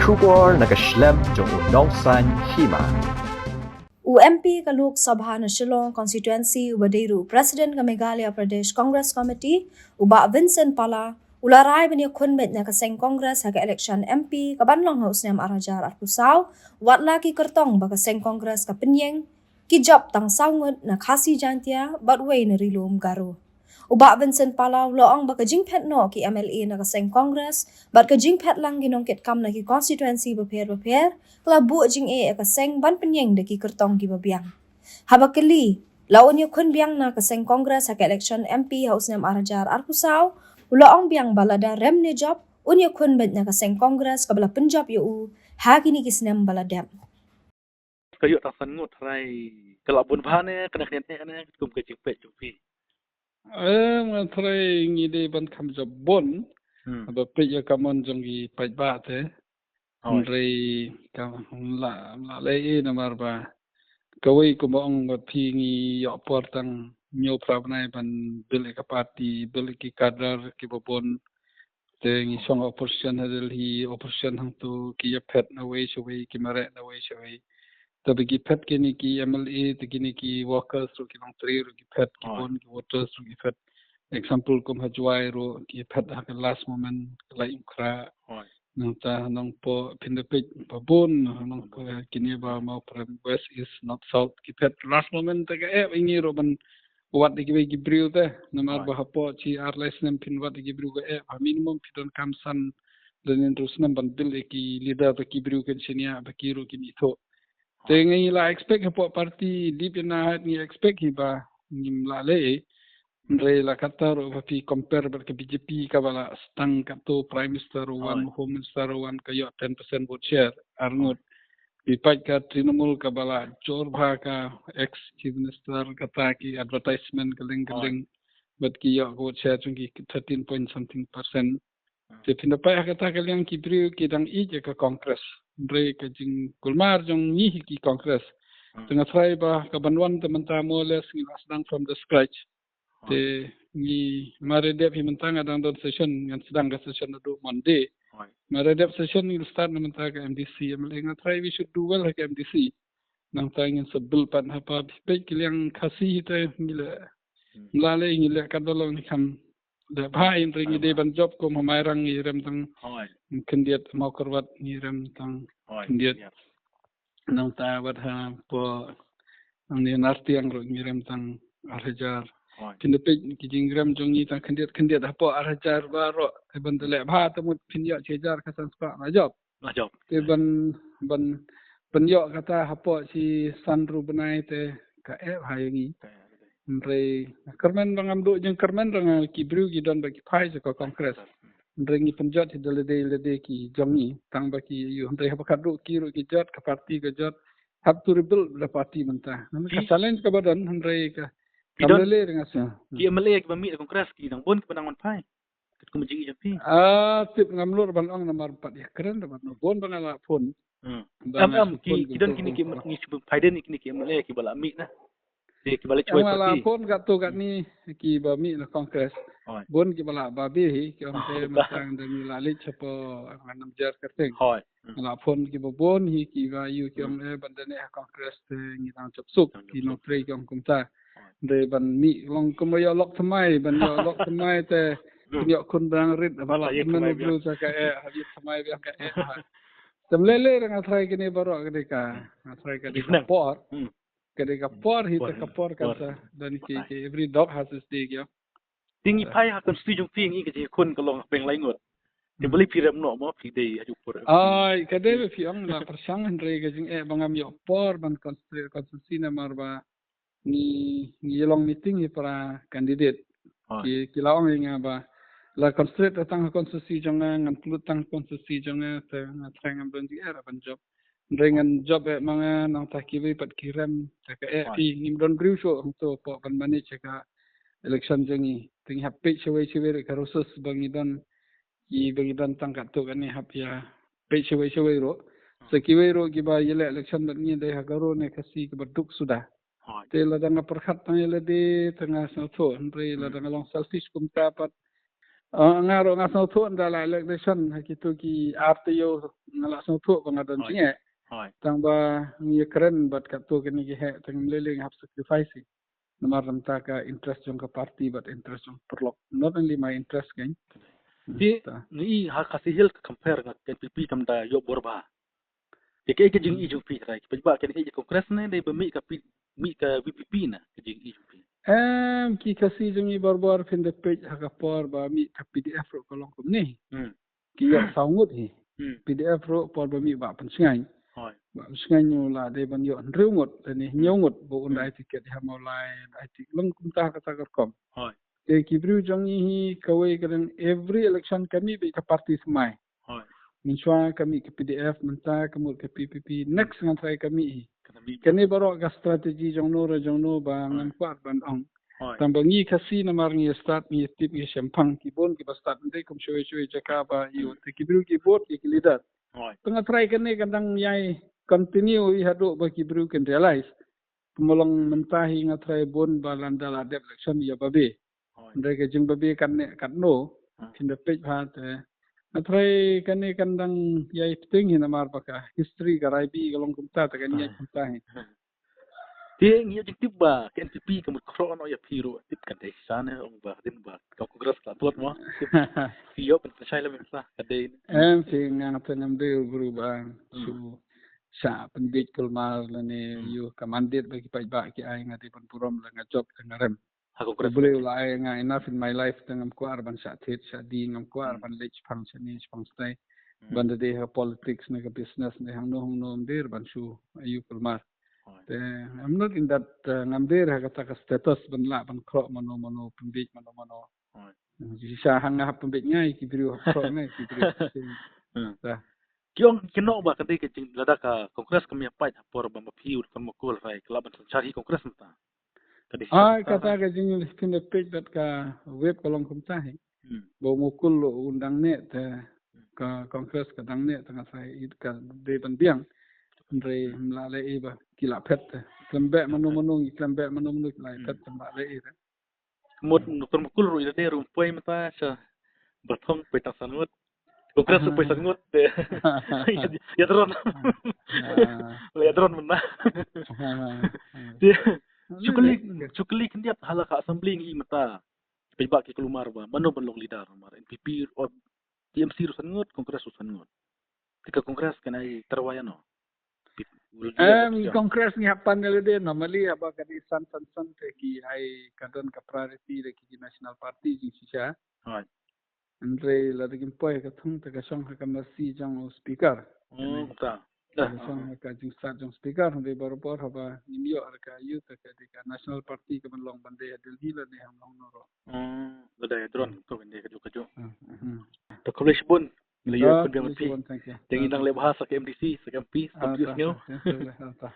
Shubor nakaslem jong udongsan Hima. UMP ka Lok Sabha na Shillong constituency ubadiru President ka Meghalaya Pradesh Congress Committee uba Vincent pala ularay bani Ïakhun bet na ka Seng Congress ha ka election MP ka banlong house nem arajar at pusaw Watla ki kertong ba ka Seng Congress ka penyeng ki job tang sawngut na khasi jantia batway na rilum garu. Uba Vincent pala loong ba ka jingpet no ki MLA na ka Seng Congress bat ka jingpet lang ginongket kam na ki constituency beper kala bu jing ka Seng ban penyeng de ki kertong ki babiang. Habakali lawan Ïakhun biang na ka Seng Congress ha ka election MP house nem arajar arpusaw loong biang balada rem ne job un Ïakhun bet na ka Seng Congress kabala penjob yu ha kini kisnem baladem. Kayu tak sangut rai kalau bun bahane kena kena kum ke jipet jupi. Matrai ngide ban kam job bon ba pe ya kamon jongi pai ba te rei kam la le na marba kawai ko bong ba thi ngi yo portang nyo pravnai ban bil ka party bil ki kadar ki bon te ngi song opposition hadel hi opposition hang tu ki ya phet na wei shwei ki mare na wei shwei tabi ki phet ke ni ki MLA te ki ni ki workers ro ki long tri ro ki phet ki bon ki voters ro ki phet example kum hajwai ro ki phet ha last moment lai kra nang ta nang po pindepit pa bon nang ki ni ba mau from west is not south ki phet last moment te ka ingi ro ban wat ki be ki briu te namar ba hapo chi arles nem pin wat ki briu ka minimum pidon kamsan dan terus nam ban bil ki leader ba ki briu ken senia ba ki ro ki ni tho tengi la expect hapo party di pina ni expect hiba ngim la le re la kata ro pi compare ber ke BJP ka bala stang ka to prime minister one home minister one ka yo 10% vote share arngut ipat ka trinamul ka bala jor bha ka ex chief minister kata ki advertisement kaling but ki yo vote share chungi 13 point something percent te pinda pa kata kalian ki priu ki dang I ka congress re ka jing kulmar jong ni ki congress tengah try ba ka banwan teman-teman moles ngi asdang from the scratch te ni maredep himantang adang don session ngan sedang ka session do Monday maredep session ni start namanta ka MDC amle try we should do well like MDC nang tangin sebel pan apa pe kiliang kasih te ngile lale ngile kadolong ni kam da bhai ring de ban job ko mairang ni rem tang kendiat mau korwat ni rem tang kendiat nang ta wat ha po ang ni narti ang ro ni rem tang arhajar pindepit ki jingram jongi tang kendiat ha po arhajar baro e ban tele bha tamut pinyo chejar ka sanspa na job te ban yo kata ha po si sanru benai te ka hayangi Ndre kermen rangam do jeng kermen rang ki bru ki don ba ki phai se ko congress ndre ngi penjot hi lede ki jongi tang ba ki yu ndre ha bakat do ki ro ki jot ka party ka jot have to rebuild the party menta ka challenge ka badan ndre ka kamele rang asa ki MLA ki bami congress ki nang bon ki panangon phai kum jingi japi tip ngamlur ban ong namar 4 ya keren ban bon bangala phone ki don kini ki ngi phaiden kini ki MLA ki bala mi na ki bala choi parti pun kat tu kat ni ki ba mi na congress bon ki bala ba bi hi ki on te matang dan ni lali chapo anam jar kateng la pon ki bo bon hi ki ga yu ki on ban dan ni congress te ni nang chop suk ki no tre ki on kumta de ban mi long kum yo lok thamai ban yo lok thamai te yo kun bang rit bala men bru sa ka ha thamai bi ka tamlele rang athrai ki ni baro ka de ka athrai ka de por Ketika por hita kapor kata dan ki every dog has its day ya. Tingi pai ha konstitusi jong pingi ke kun kalong peng laingot. Te beli piram no mo pi dei aju por. Ai kade be fiang la persang andre ke jing bangam yo por ban konstitusi na marba ni long meeting hi para candidate. Ki laong nga ba la konstitusi tang konstitusi jong ngan tang konstitusi jong te ngatang ban ji era ban job. Dengan job mga nang takibi pat kiram taka pi ngim don briu so to po pan manage ka election jengi ting happy chwe ka rosus bangidon tangkat to kan ni hapya pe chwe ro sekiwe ro kiba yele election ban ni dai hagaro ne kasi ke beduk sudah te la dang perkhat tang yele de tengah so to ndre la dang long selfish kum tapat ngaro ngasno thu ndala election hakitu ki RTO ngala sno thu bangadan tinge tangba ngi keren bat katu kini ki he tang leling have sacrifice namaram ta ka interest jong ka party but interest jong perlok not only my interest kan di ni ha kasi hil compare ngat NPP kam da yo borba ke jing i jupi rai pe ba ke ni congress ne de mi ka VPP na ke jing i jupi ki kasi jong i borbor fin de page ha ka por ba mi ka PDF ro kolong kum ni ki ya saungut hi PDF ro por ba mi ba pan singai ba singai nyu la de ban yo nriu ngot ni nyongot bo undai tiket ha mau lai ai tik lung kum ta ka kom ke kibru jong hi kawai kan every election kami be ka party semai minswa kami ke PDF menta kemut ke PPP next ngan try kami kani baro ka strategi jong no ba ngan kwat ban ong tambangi kasi na marngi start ni tip ki sempang ki bon ki start ndai kum shoy jaka ba yu te kibru ki bot ki leader tengah try kani kandang yai continue I hado ba kibru kan realize pemolong mentahi ngatrai bon balandala election ya babe mereka jeng babi kan no kinda page hat atrai kan kandang yai ting hina mar baka history garai bi galong kumta ta kan yai kumta he ti ngi tip ba ke NPP kam kro no ya piro tip kan de sana ong ba din ba ka congress ka tuat mo ti yo pen sai la mensa ka de sing ngang tanam de guru ba su sa pendit kulmal ne yu kamandit bagi paj ba ki ai ngati pun purom la ngajop ngarem boleh ulai nga enough in my life tengam ko arban sa thet sa di ngam ko arban lech function ni sponstai banda de ha politics ne ka business ne hang no der ban su ayu kulmar te I'm not in that ngam der ha kata status ban la ban kro mano pembit mano ji sa hang ha pembit ngai ki brio kro ngai ki brio ta kyong kino ba kate ke jing lada ka congress kam ya pai por ba ma phiu kan mo kol rai klab chari congress mta kata ka jing fin de page dat ka web kolong kumta he bo mukul undang ne te ka congress ka dang ne tanga sai it ka de ban biang ndre mla le e ba kila pet klembe manu lai pet mla le e mod nukon mukul ru ide rum poi mata sa bathong peta sanut congress poi sanut ya dron ya dron mana Chukli kendiap halaka assembly ngi mata peba ki kelumar ba mano balong leader mar NPP or TMC rusan ngot kongres rusan ngot tika kongres kanai terwaya no kongres ni hapan de normally aba kadi san te ki ai kadon ka priority de ki national party ji sisa andre la de kimpoy ka thung ta ka song ka mercy jang speaker ta song ka jing start jang speaker de barpor haba nimyo ka youth ka de ka national party ka long bande delhi la de ham long no ada drone to bende ka jo to college bun le yo pagam pi tengi nang le bahasa ke MDC sa MP sa